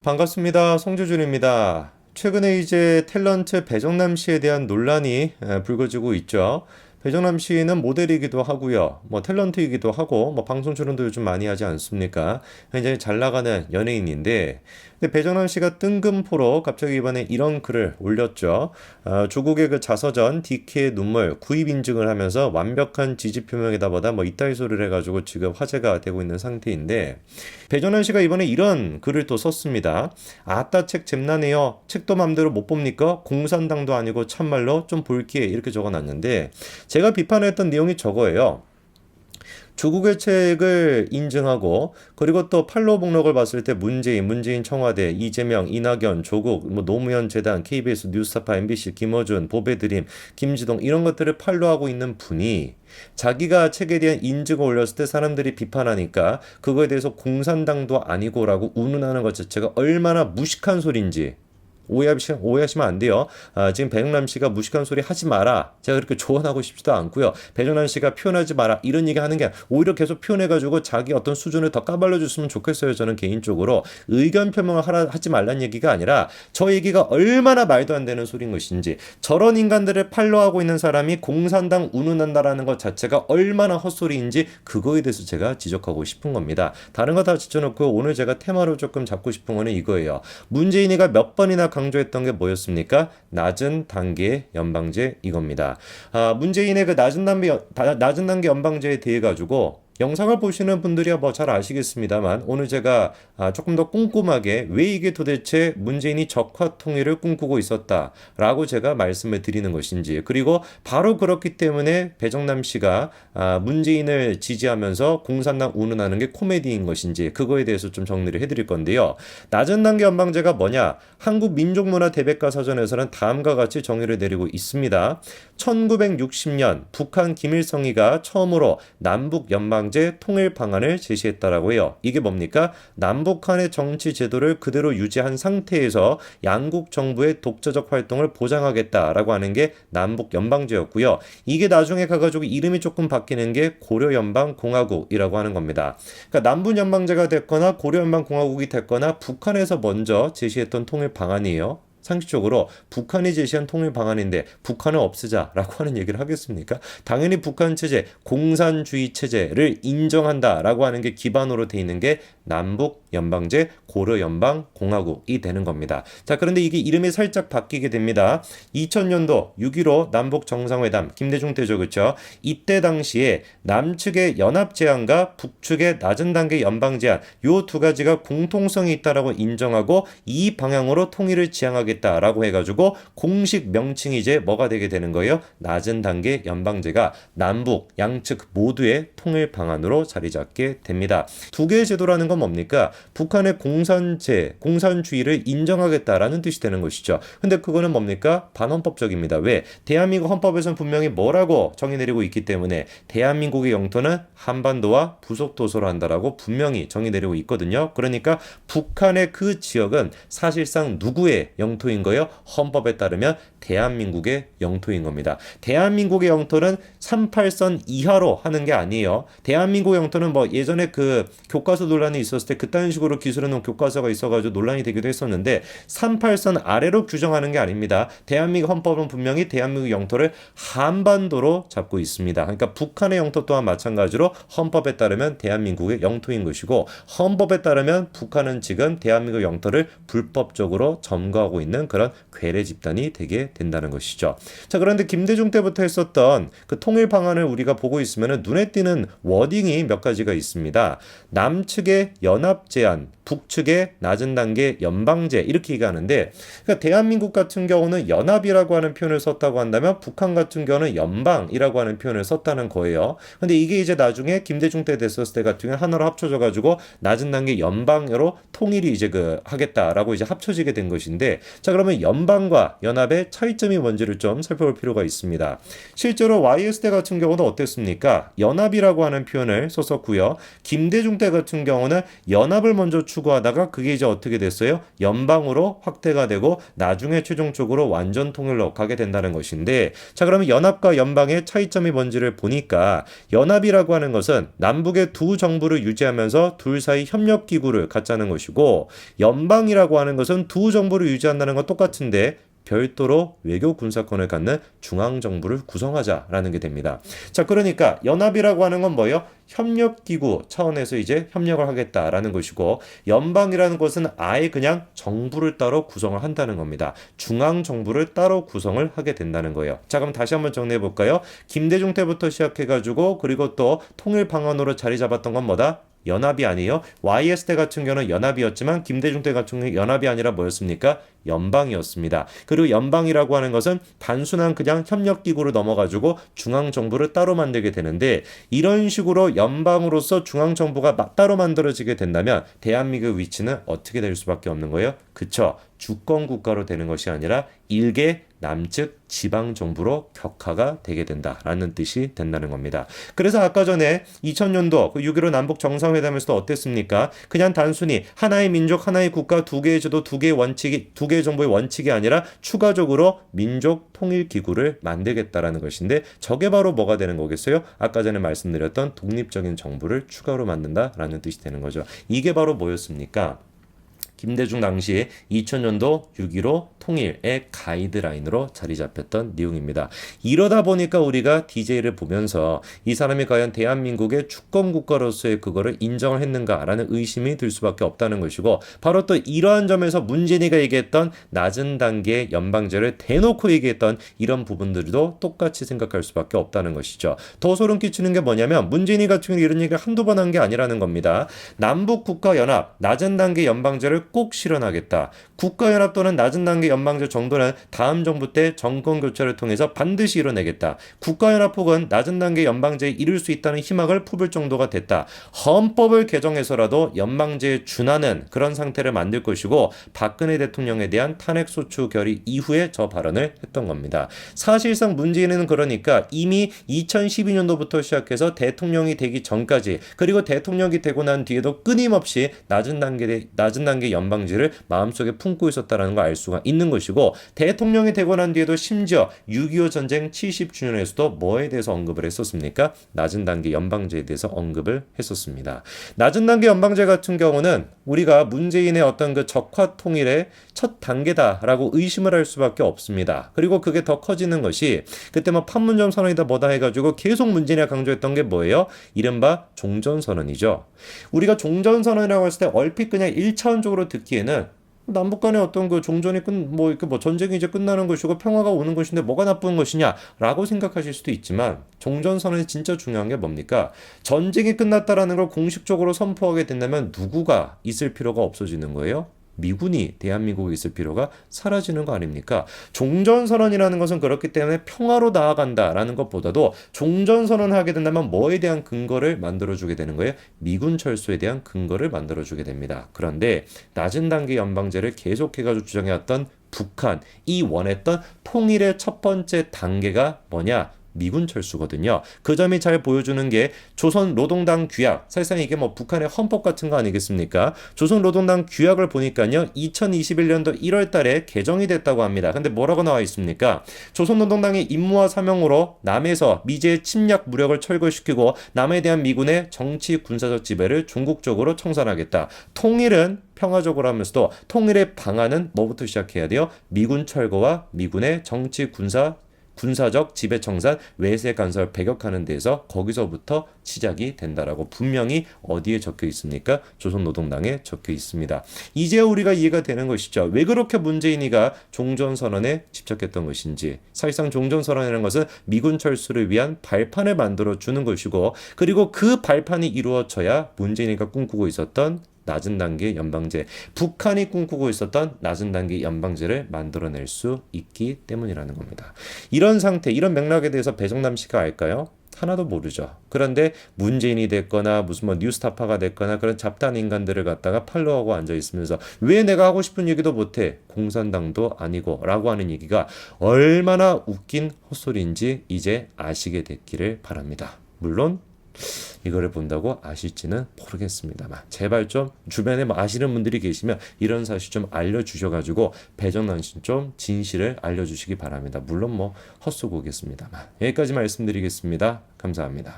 반갑습니다. 송주준입니다. 최근에 이제 탤런트 배정남 씨에 대한 논란이 불거지고 있죠. 배정남 씨는 모델이기도 하고요. 뭐 탤런트이기도 하고 뭐 방송 출연도 요즘 많이 하지 않습니까? 굉장히 잘 나가는 연예인인데 근데 배정남 씨가 뜬금포로 갑자기 이번에 이런 글을 올렸죠. 조국의 그 자서전 디키의 눈물 구입 인증을 하면서 완벽한 지지 표명이다 보다 뭐 이따위 소리를 해가지고 지금 화제가 되고 있는 상태인데 배정남 씨가 이번에 이런 글을 또 썼습니다. 아따 책 잼나네요. 책도 맘대로 못 봅니까? 공산당도 아니고 참말로 좀 볼기에 이렇게 적어놨는데 제가 비판했던 내용이 저거예요. 조국의 책을 인증하고 그리고 또 팔로우 목록을 봤을 때 문재인 청와대, 이재명, 이낙연, 조국, 뭐 노무현 재단, KBS 뉴스타파, MBC, 김어준, 보배드림, 김지동 이런 것들을 팔로우하고 있는 분이 자기가 책에 대한 인증을 올렸을 때 사람들이 비판하니까 그거에 대해서 공산당도 아니고라고 운운하는 것 자체가 얼마나 무식한 소리인지 오해하시면 안 돼요. 지금 배정남 씨가 무식한 소리 하지 마라. 제가 그렇게 조언하고 싶지도 않고요. 배정남 씨가 표현하지 마라. 이런 얘기 하는 게 오히려 계속 표현해가지고 자기 어떤 수준을 더 까발려줬으면 좋겠어요. 저는 개인적으로. 의견 표명을 하지 말란 얘기가 아니라 저 얘기가 얼마나 말도 안 되는 소리인 것인지 저런 인간들을 팔로우하고 있는 사람이 공산당 운운한다라는 것 자체가 얼마나 헛소리인지 그거에 대해서 제가 지적하고 싶은 겁니다. 다른 거 다 지쳐놓고 오늘 제가 테마로 조금 잡고 싶은 거는 이거예요. 문재인이가 몇 번이나 강조했던 게 뭐였습니까? 낮은 단계 연방제 이겁니다. 문재인의 그 낮은 단계 연방제에 대해 가지고 영상을 보시는 분들이야 뭐 잘 아시겠습니다만 오늘 제가 조금 더 꼼꼼하게 왜 이게 도대체 문재인이 적화 통일을 꿈꾸고 있었다라고 제가 말씀을 드리는 것인지 그리고 바로 그렇기 때문에 배정남 씨가 문재인을 지지하면서 공산당 운운하는 게 코미디인 것인지 그거에 대해서 좀 정리를 해드릴 건데요. 낮은 단계 연방제가 뭐냐? 한국민족문화 대백과 사전에서는 다음과 같이 정의를 내리고 있습니다. 1960년 북한 김일성이가 처음으로 남북 연방제 통일 방안을 제시했다라고 해요. 이게 뭡니까? 남북한의 정치 제도를 그대로 유지한 상태에서 양국 정부의 독자적 활동을 보장하겠다라고 하는 게 남북 연방제였고요. 이게 나중에 가가지고 이름이 조금 바뀌는 게 고려연방공화국이라고 하는 겁니다. 그러니까 남북 연방제가 됐거나 고려연방공화국이 됐거나 북한에서 먼저 제시했던 통일 방안이에요. 상식적으로 북한이 제시한 통일 방안인데 북한을 없애자라고 하는 얘기를 하겠습니까? 당연히 북한 체제, 공산주의 체제를 인정한다라고 하는 게 기반으로 돼 있는 게 남북 연방제 고려연방공화국이 되는 겁니다. 자, 그런데 이게 이름이 살짝 바뀌게 됩니다. 2000년도 6.15 남북 정상회담 김대중 때죠, 그렇죠? 이때 당시에 남측의 연합 제안과 북측의 낮은 단계 연방 제안 요 두 가지가 공통성이 있다라고 인정하고 이 방향으로 통일을 지향하겠다라고 해가지고 공식 명칭이 이제 뭐가 되게 되는 거예요? 낮은 단계 연방제가 남북 양측 모두의 통일 방안으로 자리 잡게 됩니다. 두 개의 제도라는 건 뭡니까? 북한의 공산주의를 인정하겠다라는 뜻이 되는 것이죠. 근데 그거는 뭡니까? 반헌법적입니다. 왜? 대한민국 헌법에서는 분명히 뭐라고 정의 내리고 있기 때문에 대한민국의 영토는 한반도와 부속도서로 한다라고 분명히 정의 내리고 있거든요. 그러니까 북한의 그 지역은 사실상 누구의 영토인 거예요? 헌법에 따르면 대한민국의 영토인 겁니다. 대한민국의 영토는 38선 이하로 하는 게 아니에요. 대한민국 영토는 뭐 예전에 그 교과서 논란이 있었을 때 그딴 식으로 기술해 놓은 교과서가 있어가지고 논란이 되기도 했었는데 38선 아래로 규정하는 게 아닙니다. 대한민국 헌법은 분명히 대한민국 영토를 한반도로 잡고 있습니다. 그러니까 북한의 영토 또한 마찬가지로 헌법에 따르면 대한민국의 영토인 것이고 헌법에 따르면 북한은 지금 대한민국 영토를 불법적으로 점거하고 있는 그런 괴뢰 집단이 되게 된다는 것이죠. 자, 그런데 김대중 때부터 했었던 그 통일 방안을 우리가 보고 있으면 눈에 띄는 워딩이 몇 가지가 있습니다. 남측의 연합 제안, 북측의 낮은 단계 연방제 이렇게 얘기하는데 그러니까 대한민국 같은 경우는 연합이라고 하는 표현을 썼다고 한다면 북한 같은 경우는 연방이라고 하는 표현을 썼다는 거예요. 근데 이게 이제 나중에 김대중 때 됐었을 때 같은 경우는 하나로 합쳐져 가지고 낮은 단계 연방으로 통일이 이제 하겠다라고 이제 합쳐지게 된 것인데 자, 그러면 연방과 연합의 차이점이 뭔지를 좀 살펴볼 필요가 있습니다. 실제로 YS대 같은 경우는 어땠습니까? 연합이라고 하는 표현을 썼었고요. 김대중 때 같은 경우는 연합을 먼저 추구하다가 그게 이제 어떻게 됐어요? 연방으로 확대가 되고 나중에 최종적으로 완전 통일로 가게 된다는 것인데, 자, 그러면 연합과 연방의 차이점이 뭔지를 보니까 연합이라고 하는 것은 남북의 두 정부를 유지하면서 둘 사이 협력 기구를 갖자는 것이고, 연방이라고 하는 것은 두 정부를 유지한다는 건 똑같은데 별도로 외교 군사권을 갖는 중앙정부를 구성하자라는 게 됩니다. 자, 그러니까 연합이라고 하는 건 뭐예요? 협력기구 차원에서 이제 협력을 하겠다라는 것이고, 연방이라는 것은 아예 그냥 정부를 따로 구성을 한다는 겁니다. 중앙정부를 따로 구성을 하게 된다는 거예요. 자, 그럼 다시 한번 정리해 볼까요? 김대중 때부터 시작해가지고 그리고 또 통일 방안으로 자리 잡았던 건 뭐다? 연합이 아니에요. YS 때 같은 경우는 연합이었지만 김대중 때 같은 경우는 연합이 아니라 뭐였습니까? 연방이었습니다. 그리고 연방이라고 하는 것은 단순한 그냥 협력기구로 넘어가지고 중앙정부를 따로 만들게 되는데, 이런 식으로 연방으로서 중앙정부가 따로 만들어지게 된다면 대한민국 위치는 어떻게 될 수밖에 없는 거예요? 그쵸? 주권국가로 되는 것이 아니라 일개 남측 지방정부로 격화가 되게 된다라는 뜻이 된다는 겁니다. 그래서 아까 전에 2000년도 6.15 남북 정상회담에서도 어땠습니까? 그냥 단순히 하나의 민족, 하나의 국가, 두 개의 제도, 두 개의 원칙이, 두 개의 정부의 원칙이 아니라 추가적으로 민족 통일 기구를 만들겠다라는 것인데, 저게 바로 뭐가 되는 거겠어요? 아까 전에 말씀드렸던 독립적인 정부를 추가로 만든다라는 뜻이 되는 거죠. 이게 바로 뭐였습니까? 김대중 당시 2000년도 6.15 통일의 가이드라인으로 자리 잡혔던 내용입니다. 이러다 보니까 우리가 DJ를 보면서 이 사람이 과연 대한민국의 주권국가로서의 그거를 인정을 했는가라는 의심이 들 수밖에 없다는 것이고, 바로 또 이러한 점에서 문재인이가 얘기했던 낮은 단계의 연방제를 대놓고 얘기했던 이런 부분들도 똑같이 생각할 수밖에 없다는 것이죠. 더 소름 끼치는 게 뭐냐면 문재인이 같은 경우는 이런 얘기를 한두 번 한 게 아니라는 겁니다. 남북국가연합, 낮은 단계 연방제를 꼭 실현하겠다. 국가연합 또는 낮은 단계 연방제 정도는 다음 정부 때 정권 교체를 통해서 반드시 이뤄내겠다. 국가연합 혹은 낮은 단계 연방제에 이룰 수 있다는 희망을 품을 정도가 됐다. 헌법을 개정해서라도 연방제에 준하는 그런 상태를 만들 것이고, 박근혜 대통령에 대한 탄핵소추 결의 이후에 저 발언을 했던 겁니다. 사실상 문재인은 그러니까 이미 2012년도부터 시작해서 대통령이 되기 전까지, 그리고 대통령이 되고 난 뒤에도 끊임없이 낮은 단계 연방제를 마음속에 품고 있었다는 걸 알 수가 있는 것이고, 대통령이 되고 난 뒤에도 심지어 6.25 전쟁 70주년에서도 뭐에 대해서 언급을 했었습니까? 낮은 단계 연방제에 대해서 언급을 했었습니다. 낮은 단계 연방제 같은 경우는 우리가 문재인의 어떤 그 적화 통일의 첫 단계다라고 의심을 할 수밖에 없습니다. 그리고 그게 더 커지는 것이 그때 뭐 판문점 선언이다 뭐다 해가지고 계속 문재인이 강조했던 게 뭐예요? 이른바 종전선언이죠. 우리가 종전선언이라고 했을 때 얼핏 그냥 1차원적으로 듣기에는 남북 간의 어떤 그 종전이 전쟁이 이제 끝나는 것이고 평화가 오는 것인데 뭐가 나쁜 것이냐라고 생각하실 수도 있지만, 종전선언이 진짜 중요한 게 뭡니까? 전쟁이 끝났다라는 걸 공식적으로 선포하게 된다면 누구가 있을 필요가 없어지는 거예요? 미군이 대한민국에 있을 필요가 사라지는 거 아닙니까? 종전선언이라는 것은 그렇기 때문에 평화로 나아간다라는 것보다도 종전선언을 하게 된다면 뭐에 대한 근거를 만들어주게 되는 거예요? 미군 철수에 대한 근거를 만들어주게 됩니다. 그런데 낮은 단계 연방제를 계속해가지고 주장해왔던 북한이 원했던 통일의 첫 번째 단계가 뭐냐? 미군 철수거든요. 그 점이 잘 보여주는 게 조선노동당 규약, 사실상 이게 뭐 북한의 헌법 같은 거 아니겠습니까? 조선노동당 규약을 보니까요, 2021년도 1월 달에 개정이 됐다고 합니다. 근데 뭐라고 나와 있습니까? 조선노동당의 임무와 사명으로 남에서 미제의 침략 무력을 철거시키고 남에 대한 미군의 정치 군사적 지배를 종국적으로 청산하겠다. 통일은 평화적으로 하면서도 통일의 방안은 뭐부터 시작해야 돼요? 미군 철거와 미군의 정치 군사적 지배 청산, 외세 간섭을 배격하는 데서 거기서부터 시작이 된다라고 분명히 어디에 적혀 있습니까? 조선노동당에 적혀 있습니다. 이제 우리가 이해가 되는 것이죠. 왜 그렇게 문재인이가 종전선언에 집착했던 것인지. 사실상 종전선언이라는 것은 미군 철수를 위한 발판을 만들어 주는 것이고, 그리고 그 발판이 이루어져야 문재인이가 꿈꾸고 있었던 낮은 단계 연방제, 북한이 꿈꾸고 있었던 낮은 단계 연방제를 만들어낼 수 있기 때문이라는 겁니다. 이런 상태, 이런 맥락에 대해서 배정남 씨가 알까요? 하나도 모르죠. 그런데 문재인이 됐거나 무슨 뭐 뉴스타파가 됐거나 그런 잡다한 인간들을 갖다가 팔로우하고 앉아 있으면서 왜 내가 하고 싶은 얘기도 못해? 공산당도 아니고 라고 하는 얘기가 얼마나 웃긴 헛소리인지 이제 아시게 됐기를 바랍니다. 물론 이거를 본다고 아실지는 모르겠습니다만 제발 좀 주변에 뭐 아시는 분들이 계시면 이런 사실 좀 알려주셔가지고 배정남 씨 좀 진실을 알려주시기 바랍니다. 물론 뭐 헛소고겠습니다만 여기까지 말씀드리겠습니다. 감사합니다.